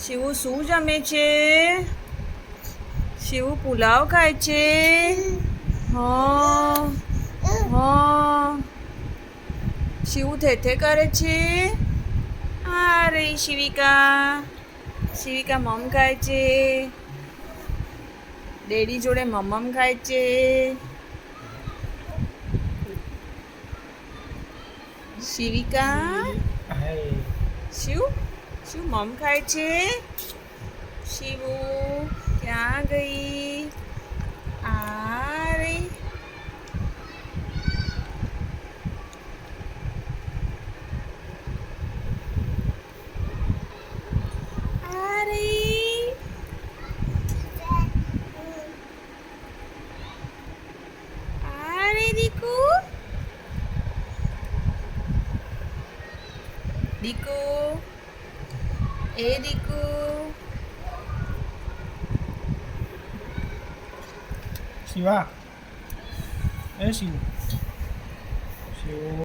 શિવ શું જમે છે? શિવ પુલાવ ખાય છે. હા હા. શિવ થેથે કરે છે. અરે શિવિકા મમ ખાય છે. ડેડી જોડે મમ્મમ ખાય છે. શિવિકા શિવ મમ ખાય છે. શિવુ ક્યાં ગઈ? આ રહી. આ રહી. આ રહી દીકુ. દીકુ એ દીકુ. શિવા એ શિવ શિવ